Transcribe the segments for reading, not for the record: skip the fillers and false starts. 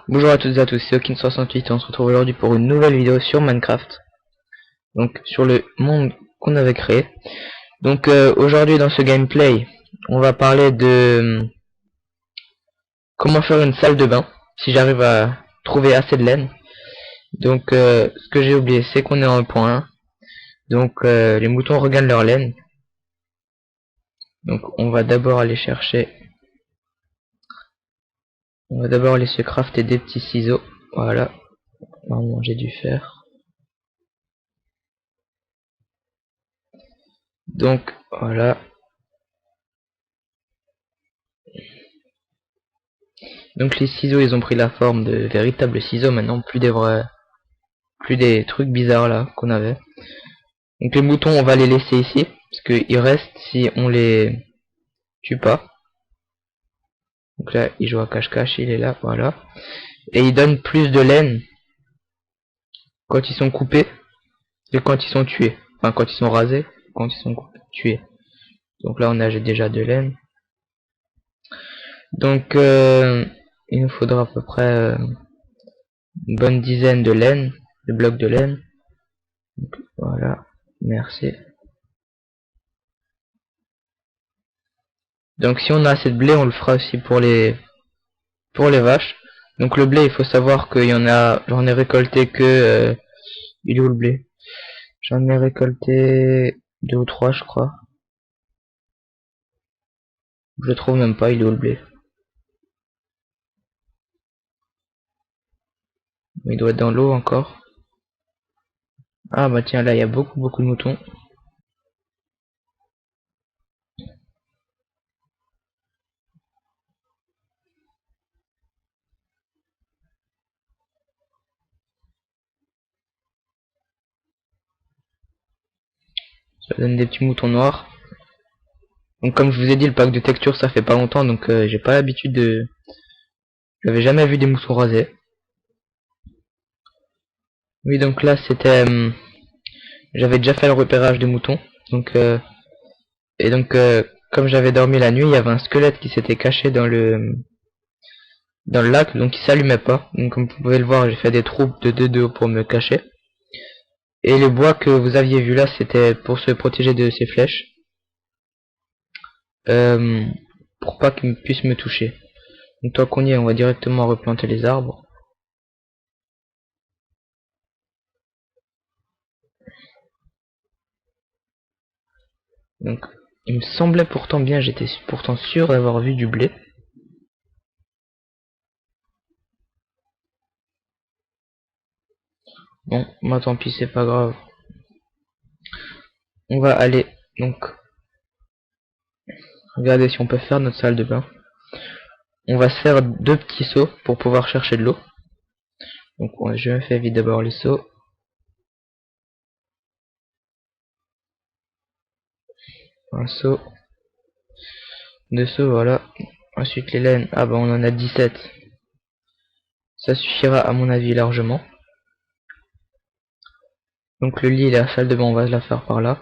Bonjour à toutes et à tous, c'est Okin68 et on se retrouve aujourd'hui pour une nouvelle vidéo sur Minecraft. Donc sur le monde qu'on avait créé. Donc aujourd'hui dans ce gameplay, on va parler de comment faire une salle de bain, si j'arrive à trouver assez de laine. Donc ce que j'ai oublié, c'est qu'on est en point 1. Donc les moutons regagnent leur laine. Donc on va d'abord aller chercher. On va d'abord aller se crafter des petits ciseaux. Voilà. Normalement j'ai dû faire. Donc voilà. Donc les ciseaux ils ont pris la forme de véritables ciseaux maintenant, plus des trucs bizarres là qu'on avait. Donc les moutons on va les laisser ici, parce qu'ils restent si on les tue pas. Donc là il joue à cache-cache, il est là, voilà. Et ils donnent plus de laine quand ils sont coupés que quand ils sont tués. Enfin quand ils sont rasés, quand ils sont tués. Donc là on a déjà de laine. Donc il nous faudra à peu près une bonne dizaine de laine, de blocs de laine. Donc, voilà, merci. Donc si on a assez de blé, on le fera aussi pour les vaches. Donc le blé, il faut savoir qu'il y en a, j'en ai récolté que, il est où le blé? J'en ai récolté deux ou trois, je crois. Je le trouve même pas, il est où le blé? Il doit être dans l'eau encore. Ah bah tiens, là il y a beaucoup de moutons. Ça donne des petits moutons noirs. Donc comme je vous ai dit, le pack de texture ça fait pas longtemps, donc j'ai pas l'habitude de... J'avais jamais vu des moutons rasés. Oui, donc là c'était... j'avais déjà fait le repérage des moutons. Donc et donc comme j'avais dormi la nuit, il y avait un squelette qui s'était caché dans le lac, donc il s'allumait pas. Donc comme vous pouvez le voir, j'ai fait des trous de 2 haut pour me cacher. Et le bois que vous aviez vu là, c'était pour se protéger de ces flèches. Euh, pour pas qu'ils puissent me toucher. Donc tant qu'on y est, on va directement replanter les arbres. Donc il me semblait pourtant bien, j'étais pourtant sûr d'avoir vu du blé. Bon, bah tant pis, c'est pas grave. On va aller, donc, regarder si on peut faire notre salle de bain. On va se faire deux petits seaux pour pouvoir chercher de l'eau. Donc je me fais vite d'abord les seaux. Un seau, deux seaux, voilà. Ensuite les laines, ah bah on en a 17. Ça suffira à mon avis largement. Donc le lit et la salle de bain, on va la faire par là.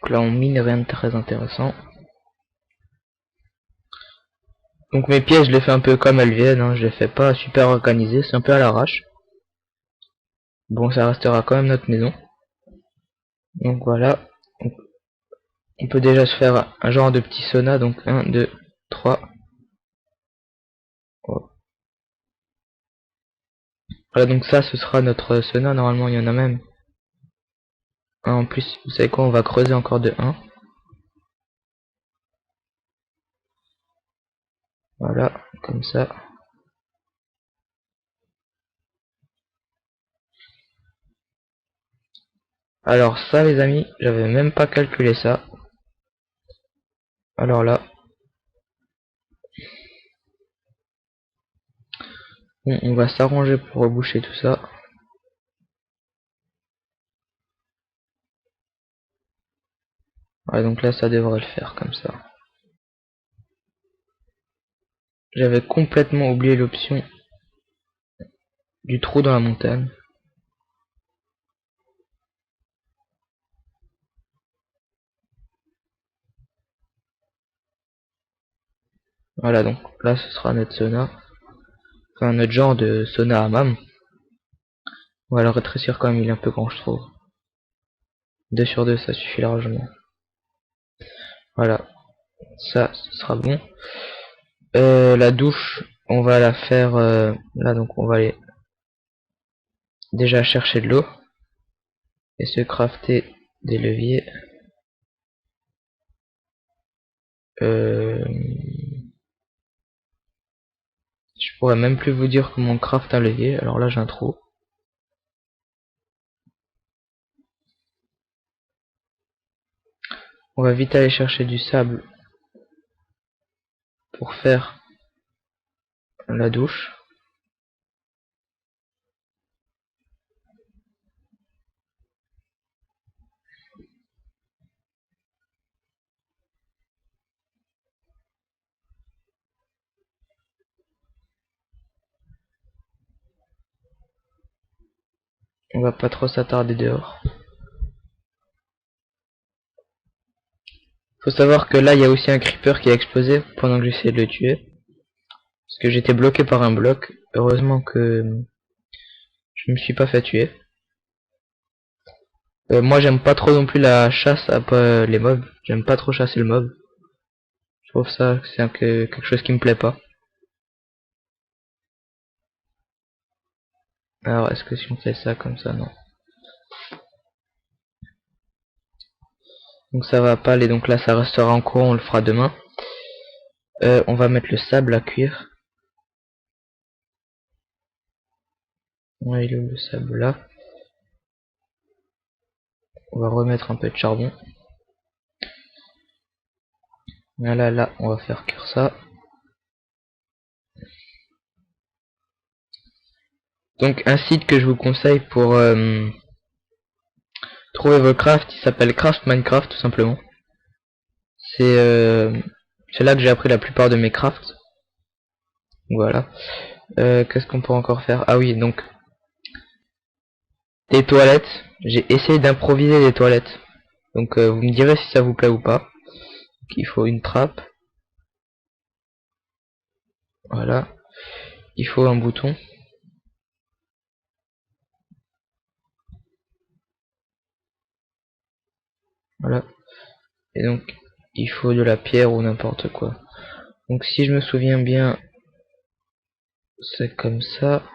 Donc là on mine rien de très intéressant. Donc mes pièces je les fais un peu comme elles viennent, hein. Je les fais pas super organisées, c'est un peu à l'arrache. Bon ça restera quand même notre maison. Donc voilà. Donc, on peut déjà se faire un genre de petit sauna, donc 1, 2, 3. Voilà, donc ça ce sera notre sauna, normalement il y en a même un en plus. Vous savez quoi, on va creuser encore de 1. Voilà, comme ça. Alors ça les amis, j'avais même pas calculé ça. Alors là, bon, on va s'arranger pour reboucher tout ça. Ouais, donc là ça devrait le faire comme ça. J'avais complètement oublié l'option du trou dans la montagne. Voilà, donc là ce sera notre sauna. Enfin notre genre de sauna hammam. On va le rétrécir quand même, il est un peu grand je trouve. 2 sur 2 ça suffit largement. Voilà, ça ce sera bon. La douche, on va la faire là, donc on va aller déjà chercher de l'eau et se crafter des leviers. Je pourrais même plus vous dire comment on craft un levier, alors là j'ai un trou. On va vite aller chercher du sable pour faire la douche. On va pas trop s'attarder dehors. Faut savoir que là il y a aussi un creeper qui a explosé pendant que j'essayais de le tuer. Parce que j'étais bloqué par un bloc. Heureusement que je me suis pas fait tuer. Moi j'aime pas trop non plus la chasse après les mobs. J'aime pas trop chasser le mob. Je trouve ça c'est quelque chose qui me plaît pas. Alors est-ce que si on fait ça comme ça, non. Donc ça va pas aller, donc là ça restera en cours, on le fera demain. On va mettre le sable à cuire. Ouais, il est où le sable là? On va remettre un peu de charbon. Voilà, là, on va faire cuire ça. Donc un site que je vous conseille pour trouver vos crafts, il s'appelle Craft Minecraft tout simplement. C'est là que j'ai appris la plupart de mes crafts. Voilà. Qu'est-ce qu'on peut encore faire? Ah oui, donc des toilettes. J'ai essayé d'improviser des toilettes. Donc vous me direz si ça vous plaît ou pas. Donc, il faut une trappe. Voilà. Il faut un bouton. Voilà. Et donc il faut de la pierre ou n'importe quoi. Donc si je me souviens bien, c'est comme ça.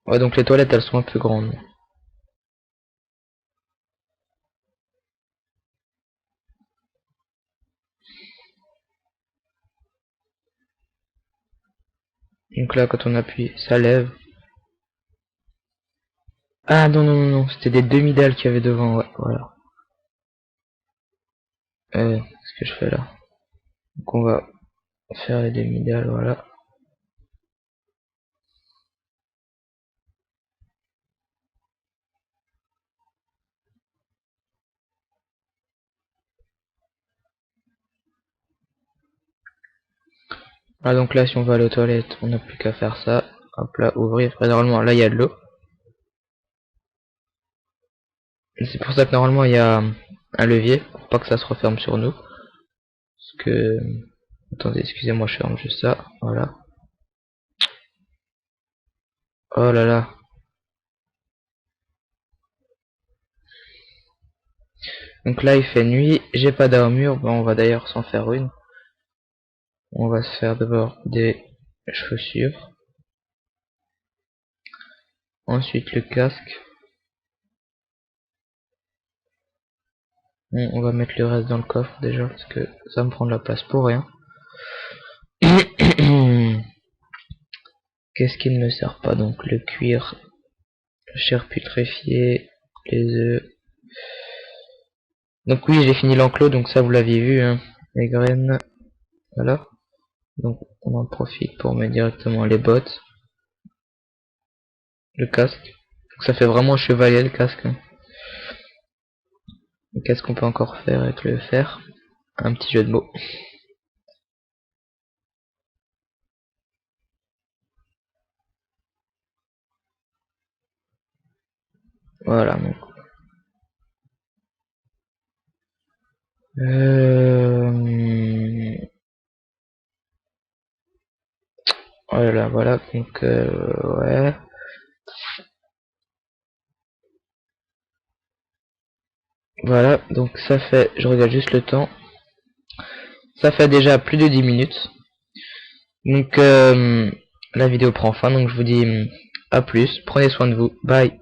Ouais, donc les toilettes elles sont un peu grandes. Donc là quand on appuie, ça lève. Ah non non non non, c'était des demi-dalles qu'il y avait devant, ouais, voilà. Qu'est-ce que je fais là? Donc on va faire les demi-dalles, voilà. Ah donc là si on va à la toilette, on n'a plus qu'à faire ça. Hop là, ouvrir. Et normalement là il y a de l'eau. C'est pour ça que normalement il y a un levier, pour pas que ça se referme sur nous. Parce que... Attendez, excusez-moi, je ferme juste ça, voilà. Oh là là. Donc là il fait nuit, j'ai pas d'armure, bon on va d'ailleurs s'en faire une. On va se faire d'abord des chaussures. Ensuite le casque. Bon, on va mettre le reste dans le coffre déjà parce que ça me prend de la place pour rien. Qu'est-ce qui ne me sert pas? Donc le cuir, le chair putréfié, les œufs. Donc oui j'ai fini l'enclos, donc ça vous l'aviez vu hein. Les graines. Voilà. Donc on en profite pour mettre directement les bottes. Le casque. Donc ça fait vraiment chevalier le casque hein. Qu'est-ce qu'on peut encore faire avec le fer? Un petit jeu de mots. Voilà. Donc. Voilà, voilà. Donc ouais. Voilà. Donc ça fait. Je regarde juste le temps. Ça fait déjà plus de 10 minutes. Donc la vidéo prend fin. Donc je vous dis à plus. Prenez soin de vous. Bye.